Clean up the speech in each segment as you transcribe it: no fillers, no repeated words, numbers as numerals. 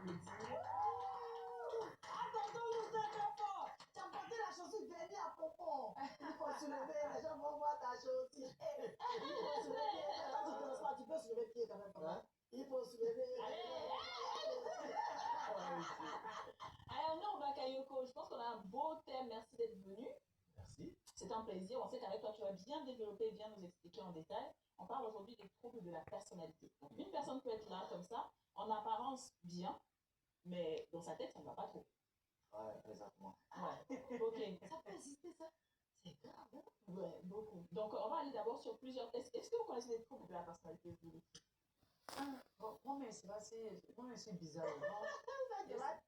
applaudir. Attends, vous êtes très fort. Tu as porté la chaussure dernière à Pompon. Il faut se lever, les gens vont voir ta chaussure. Il faut se lever. Quand tu commences pas, tu peux se lever pied quand même. Il faut se lever. Alors, nous, Bakayoko, je pense qu'on a un beau thème. Merci d'être venu. Merci. C'est un plaisir. On sait qu'avec toi, tu vas bien développer, bien nous expliquer en détail. On parle aujourd'hui des troubles de la personnalité. Donc, une personne peut être là, comme ça, en apparence bien, mais dans sa tête, ça ne va pas trop. Ouais, exactement. Ouais, ok. Ça peut exister, ça? C'est grave, hein? Ouais, beaucoup. Donc, on va aller d'abord sur plusieurs tests. Est-ce que vous connaissez les troubles de la personnalité, vous? Bon, moi, mais c'est bizarre. C'est vrai?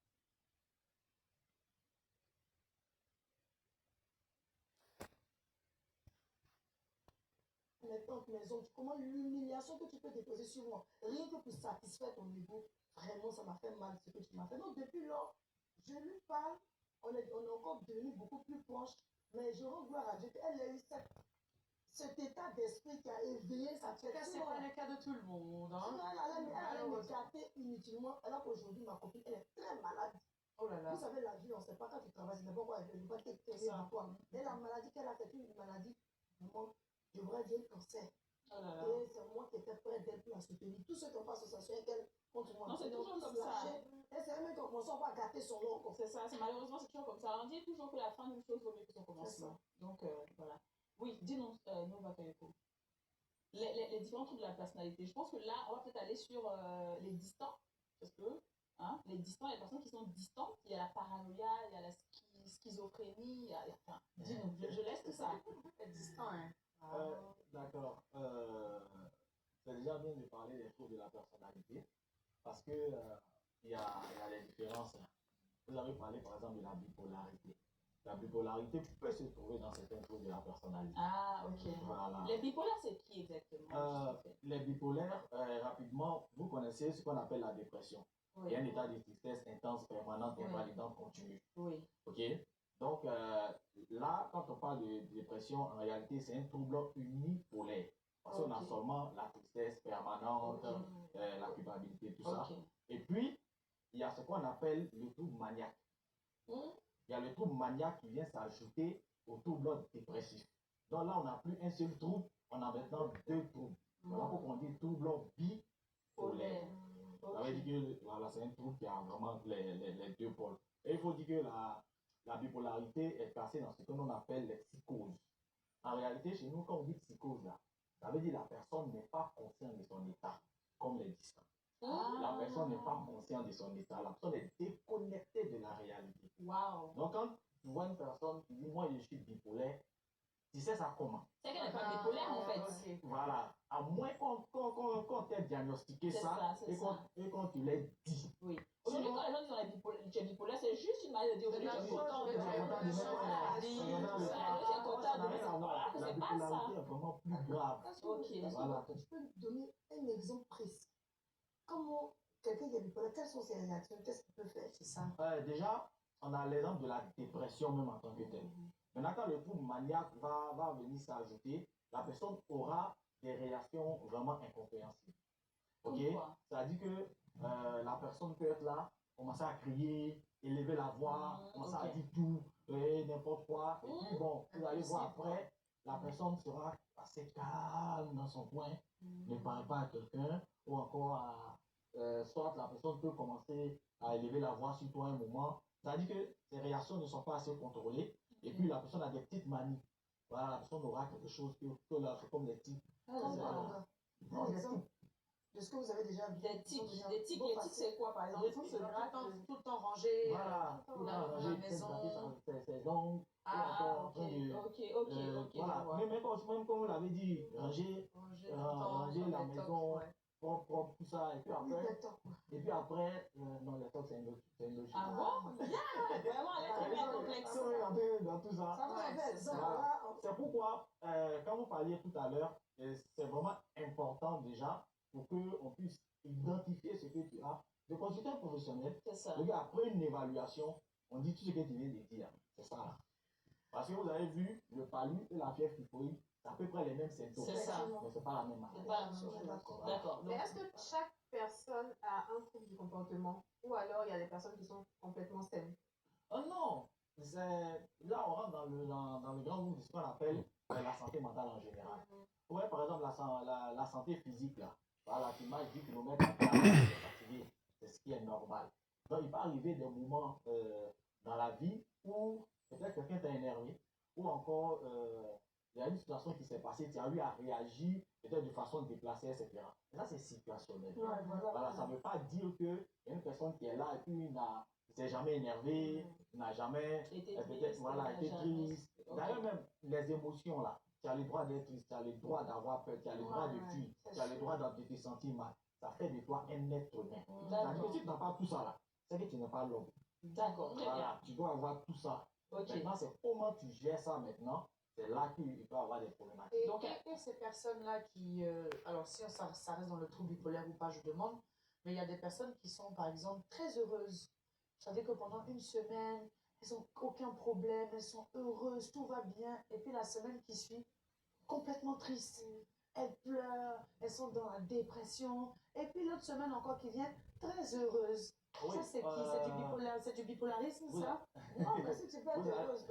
Maintenant, maison, comment l'humiliation que tu peux déposer sur moi, rien que pour satisfaire ton ego, vraiment, ça m'a fait mal ce que tu m'as fait. Donc, depuis lors, je lui parle, on est encore devenus beaucoup plus proches, mais je rends gloire à Dieu qu'elle a eu cet état d'esprit qui a éveillé sa tête. C'est pas le cas de tout le monde. Hein? Elle allait me gâter inutilement, alors qu'aujourd'hui, ma copine, elle est très malade. Oh là là. Vous savez, la vie, on ne sait pas quand tu travailles, c'est n'importe quoi, elle ne va pas t'aider quoi. Et la maladie qu'elle a fait, une maladie, vraiment, je voudrais dire cancer. Oh là là. Et c'est moi qui étais prêt d'être pour la soutenir. Tous ceux qui n'ont pas association avec elle contre moi. Non, c'est toujours comme ça. Et c'est même qu'on commence à gâter son nom. C'est ça, malheureusement, c'est toujours comme ça. On dit toujours que la fin d'une chose vaut mieux que son commencement. Donc, voilà. Oui, dis-nous, Nova Kayoko. Les différents troubles de la personnalité. Je pense que là, on va peut-être aller sur les distants. Parce que, hein, les distants, les personnes qui sont distantes, il y a la paranoïa, il y a la schizophrénie, il y a enfin, dis-nous, je laisse tout ça. Les distants, hein. D'accord. C'est déjà bien de parler des troubles de la personnalité parce que il y a les différences. Vous avez parlé par exemple de la bipolarité. La bipolarité peut se trouver dans certains troubles de la personnalité. Ah, ok. Voilà. Les bipolaires, c'est qui exactement? Les bipolaires, rapidement, vous connaissez ce qu'on appelle la dépression. Oui. Il y a un état de tristesse intense, permanente, invalidante, continue. Oui. Ok. Donc là, quand on parle de dépression, en réalité, c'est un trouble unipolaire. Parce qu'on a seulement la tristesse permanente, la culpabilité, tout ça. Et puis, il y a ce qu'on appelle le trouble maniaque. Il y a le trouble maniaque qui vient s'ajouter au trouble dépressif. Donc là, on n'a plus un seul trouble, on a maintenant deux troubles. Voilà pourquoi on dit trouble bipolaire. Ça veut dire que voilà, c'est un trouble qui a vraiment les deux pôles. Et il faut dire que la bipolarité est placée dans ce que l'on appelle les psychoses. En réalité, chez nous, quand on dit psychose, là, ça veut dire que la personne n'est pas consciente de son état, comme les distants. La personne n'est pas consciente de son état, la personne est déconnectée de la réalité. Wow. Donc quand tu vois une personne qui dit « moi je suis bipolaire », tu sais ça comment? C'est qu'elle n'est pas bipolaire en fait. Voilà. À moins qu'on t'ait diagnostiqué ça et qu'on te l'ait dit. Oui. Aujourd'hui, quand les gens disent tu es bipolaire, c'est juste une maladie de dire que tu es content de la bipolarité est vraiment plus grave. Voilà. Tu peux me donner un exemple précis. Comment quelqu'un qui est bipolaire, quelles sont ses réactions? Qu'est-ce qu'il peut faire? C'est ça. Déjà, on a l'exemple de la dépression même en tant que telle. Maintenant, quand le trouble maniaque va venir s'ajouter, la personne aura des réactions vraiment incompréhensibles. Ok? C'est-à-dire que la personne peut être là, commencer à crier, élever la voix, commencer à dire tout, n'importe quoi. Et puis bon, vous allez voir après, la personne sera assez calme dans son coin, ne parle pas à quelqu'un, ou encore soit la personne peut commencer à élever la voix sur toi un moment. C'est-à-dire que ces réactions ne sont pas assez contrôlées. Et puis la personne a des petites manies. Voilà, la personne aura quelque chose que là, c'est comme des tics. De ce que vous avez déjà vu. Des tics, les tics c'est quoi par exemple? Tout le temps rangé, voilà, tout le temps rangé dans la maison. C'est donc. Ok. Voilà, même comme vous l'avez dit, ranger la maison, propre, tout ça, et puis après, non, les tocs, c'est une logique. Ah bon? Vraiment, elle est très complexe. Dans tout ça. C'est pourquoi, quand vous parliez tout à l'heure, c'est vraiment important déjà pour qu'on puisse identifier ce que tu as, de consulter un professionnel. C'est ça. Après une évaluation, on dit tout ce que tu viens de dire. C'est ça là. Parce que vous avez vu, le palu et la fièvre typhoïde, c'est à peu près les mêmes symptômes. C'est ça. Mais c'est pas la même chose. C'est pas la même chose. D'accord. Mais est-ce que chaque personne a un trouble du comportement ou alors il y a des personnes qui sont complètement saines? Oh non, là on rentre dans le grand groupe de ce qu'on appelle la santé mentale en général. Ouais, par exemple, la santé physique, là, voilà, qui marche 10 km à terre, fatigué, c'est ce qui est normal. Donc, il peut arriver des moments dans la vie où peut-être quelqu'un t'a énervé, ou encore il y a une situation qui s'est passée, tu as eu à réagir peut-être de façon déplacée, etc. Et ça, c'est situationnel. Ouais, Voilà, ça ne veut pas dire qu'il y a une personne qui est là et puis ne s'est jamais énervé, n'a jamais peut-être voilà, été triste. D'ailleurs, même les émotions, là, tu as le droit d'être triste, tu as le droit d'avoir peur, tu as le droit de fuir, tu as le droit de te sentir mal. Ça fait de toi un être humain. C'est-à-dire que si tu n'as pas tout ça là, c'est que tu n'es pas l'homme. D'accord, très bien. Voilà, tu dois avoir tout ça. Ok. Maintenant, c'est comment tu gères ça maintenant. C'est là qu'il peut y avoir des problématiques. Donc, et ces personnes-là qui... alors, si ça reste dans le trouble bipolaire ou pas, je demande. Mais il y a des personnes qui sont, par exemple, très heureuses. Vous savez que pendant une semaine, elles n'ont aucun problème, elles sont heureuses, tout va bien. Et puis la semaine qui suit, complètement tristes. Elles pleurent, elles sont dans la dépression. Et puis l'autre semaine encore qui vient, très heureuses. Oui, Ça, c'est qui? C'est du bipolarisme, ça? Non, mais si tu peux être heureuse,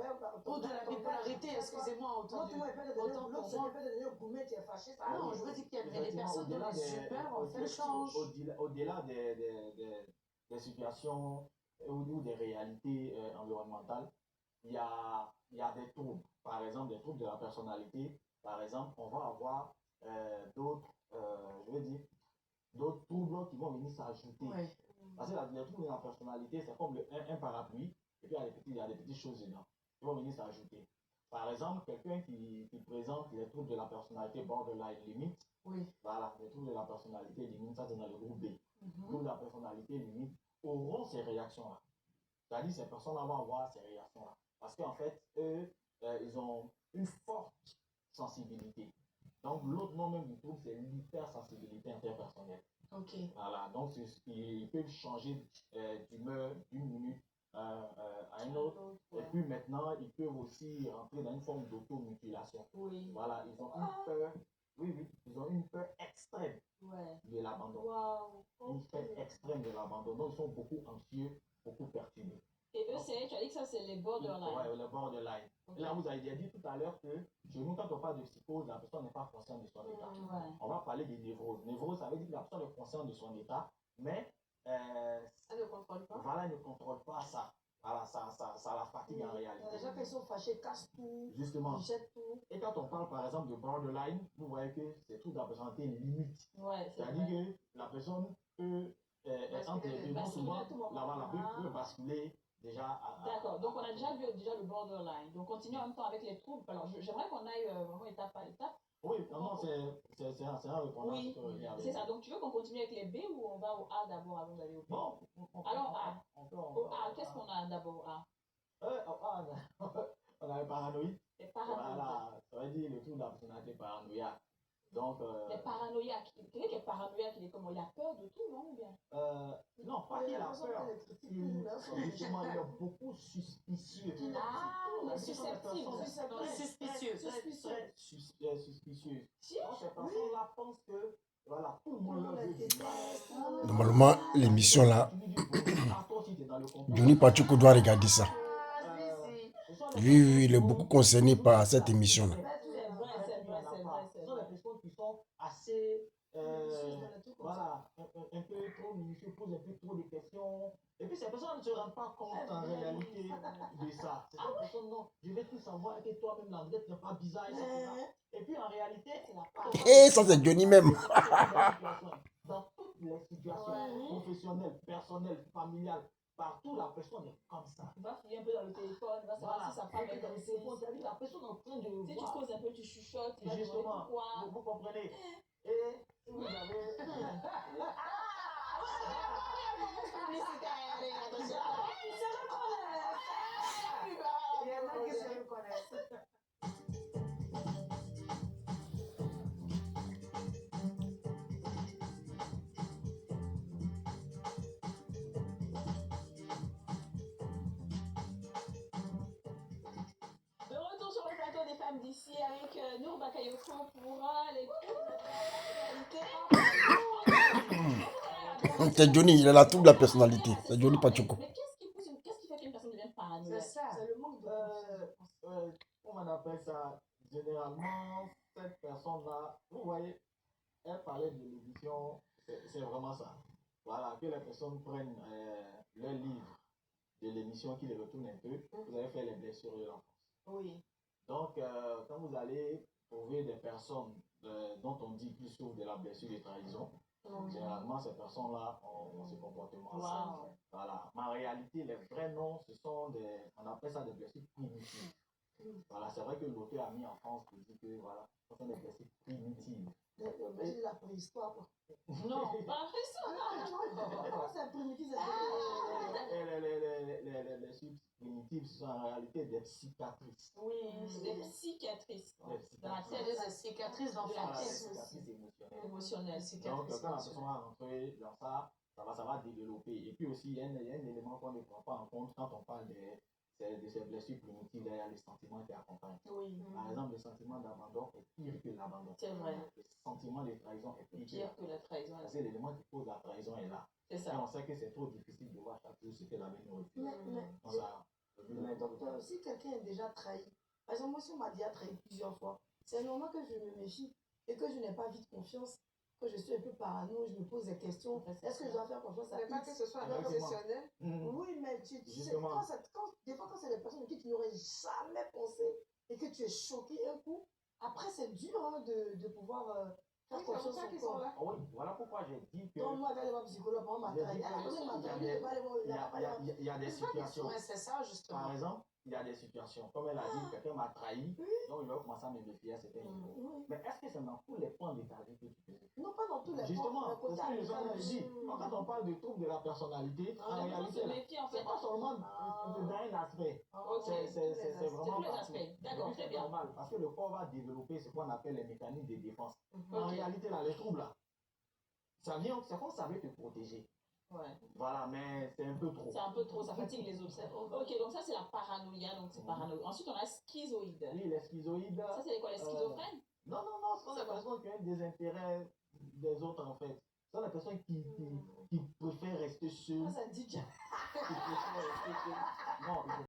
Ou de la bipolarité, excusez-moi, autant l'autre mois, il peut te donner pour l'autre semaine, il peut te donner un gourmet, tu es fâché. Ah non, je veux dire qu'il y a des personnes dont les humeurs, en fait, changent. Au-delà des situations ou des réalités environnementales, il y a des troubles. Par exemple, des troubles de la personnalité. Par exemple, on va avoir d'autres, je veux dire, d'autres troubles qui vont venir s'ajouter. Oui. Parce que les troubles de la personnalité, c'est comme un parapluie, et puis il y a des petites choses dedans qui vont venir s'ajouter. Par exemple, quelqu'un qui présente les troubles de la personnalité borderline limite, Oui. voilà, les troubles de la personnalité limite, ça c'est dans le groupe B. Les troubles de la personnalité limite auront ces réactions-là. C'est-à-dire ces personnes-là vont avoir ces réactions-là. Parce qu'en fait, eux, ils ont une forte sensibilité. Donc, l'autre nom même du trouble, c'est l'hypersensibilité interpersonnelle. Ok. Voilà, donc ils peuvent changer d'humeur d'une minute à une autre. Et puis maintenant, ils peuvent aussi rentrer dans une forme d'automutilation. Oui. Voilà, ils ont une peur, oui, ils ont une peur extrême de l'abandon. Wow. Une peur extrême de l'abandon. Donc, ils sont beaucoup anxieux, beaucoup perturbés. Et eux, tu as dit que ça, c'est les borderline. Oui, les borderline. Okay. Là, vous avez dit tout à l'heure que chez nous, quand on parle de psychose, la personne n'est pas consciente de son état. On va parler de névrose. Névrose, ça veut dire que la personne est consciente de son état, mais elle ne contrôle pas. Voilà, elle ne contrôle pas ça. Voilà, ça la fatigue en réalité. Les gens qui sont fâchés cassent tout, justement, ils jettent tout. Et quand on parle par exemple de borderline, vous voyez que c'est tout la personnalité limite. Ouais, c'est-à-dire que la personne peut être entre les deux. Donc souvent, peut basculer déjà D'accord, donc on a déjà vu le borderline. Donc continue en même temps avec les troubles. Alors j'aimerais qu'on aille vraiment étape par étape. Oui, non, c'est un répondant. Oui, c'est ça. Donc tu veux qu'on continue avec les B ou on va au A d'abord avant d'aller au B? Bon, alors A. Au A, qu'est-ce qu'on a d'abord A? On a le paranoïde. Les paranoïdes. Voilà, ça veut dire le trouble de la personnalité paranoïaque. Donc, les paranoïaques. Quelqu'un qui est paranoïaque, il est comment? Il a peur de tout, non? Ou bien? Non, pas qu'il a peur. Justement, il est beaucoup suspicieux. Il est susceptible. Suspicieux. Très suspicieux. Donc, ces personnes-là pensent que voilà, tout le monde leur veut du mal. Normalement, l'émission là, Johnny Pachuco doit regarder ça. Oui, il est beaucoup concerné par cette émission là. Ce sont des personnes qui sont assez, voilà, un peu trop minutieux, posent un peu trop de questions. Et puis ces personnes ne se rendent pas compte en réalité de ça. Ces personnes, non, je vais tout savoir que toi-même, l'Andrette n'est pas bizarre, etc. Et puis en réalité, et ça c'est Johnny même. Dans toutes les situations professionnelles, personnelles, familiales, partout, la personne est comme ça. Il va fouiller un peu dans le téléphone, il va savoir si ça parle dans le téléphone. La personne est en train de si tu causes un peu, tu chuchotes, il va demander pourquoi. Vous comprenez? Et vous avez... D'ici avec Nour Bakayoko pour les C'est Johnny, il a la trouble de la personnalité. C'est Johnny Pachuco. Mais qu'est-ce qui fait qu'une personne devient paranoïaque? C'est ça. C'est le manque de confiance. Comment on appelle ça? Généralement, cette personne-là, vous voyez, elle parlait de l'édition, c'est vraiment ça. Voilà, que les personnes prennent leur livre de l'émission, qui les retournent un peu, vous allez faire les blessures de l'enfance. Oui. Donc, quand vous allez trouver des personnes dont on dit qu'ils souffrent de la blessure de trahison, généralement, ces personnes-là ont ce comportement. Wow. Voilà. Mais en réalité, les vrais noms, ce sont on appelle ça des blessures primitives. Voilà, c'est vrai que l'auteur a mis en France qui dit que voilà, ce sont des blessures primitives. Mais la préhistoire, quoi. Non, pas fait ça. Comment c'est primitif, Les blessures primitives sont en réalité des cicatrices. Oui, c'est des cicatrices. Dans la C'est des cicatrices dans la tête. cicatrices émotionnelles. Émotionnelles. Donc, quand la personne va rentrer dans ça, ça va développer. Et puis aussi, il y a un élément qu'on ne prend pas en compte quand on parle de ces blessures primitives, il y a les sentiments qui accompagnent. Oui. Par exemple, le sentiment d'abandon est pire que l'abandon. C'est vrai. Le sentiment de trahison est Pire que la trahison. Parce que l'élément qui cause la trahison est là. C'est Et ça. on sait que c'est trop difficile de voir chaque jour ce que l'avenir nous refuse. Mais docteur, si quelqu'un est déjà trahi, par exemple, moi, si on m'a déjà trahi plusieurs fois, c'est normal que je me méfie et que je n'ai pas vite confiance, que je suis un peu parano, je me pose des questions. Est-ce que je dois faire confiance à Pas que ce soit un professionnel. Oui, mais tu sais, des fois, quand c'est des personnes à qui tu n'aurais jamais pensé et que tu es choqué un coup, après, c'est dur hein, de pouvoir faire confiance C'est pour ça qu'ils sont là. Oui, voilà pourquoi j'ai dit que. Donc, moi, je vais aller voir un psychologue, moi, m'a trahi. La personne m'a trahi, je vais aller voir Il y a des situations. Mais c'est ça, justement. Par exemple, il y a des situations. Comme elle a dit, quelqu'un m'a trahi, donc je vais commencer à me méfier à certains niveaux. Mais est-ce que c'est dans tous les points de ta vie que tu peux? Non, pas dans tous les points. Justement, c'est ce que les gens me disent. Quand on parle de troubles de la personnalité, en réalité, c'est pas seulement dans un aspect. C'est vraiment tous les aspects. D'accord, très bien. normal. Parce que le corps va développer ce qu'on appelle les mécanismes de défense. En réalité, là, les troubles, là, ça vient, c'est comme ça veut te protéger. Ouais. Voilà, mais c'est un peu trop. C'est un peu trop, ça fatigue les autres. Ok, donc ça c'est la paranoïa, donc c'est paranoïa. Ensuite on a schizoïde. Oui, les schizoïdes. Ça c'est quoi, les schizophrènes? Non, ce sont des personnes qui ont des intérêts des autres en fait. Ce sont des personnes qui préfèrent rester seules. Ça dit déjà. Qui préfèrent rester seules. Non,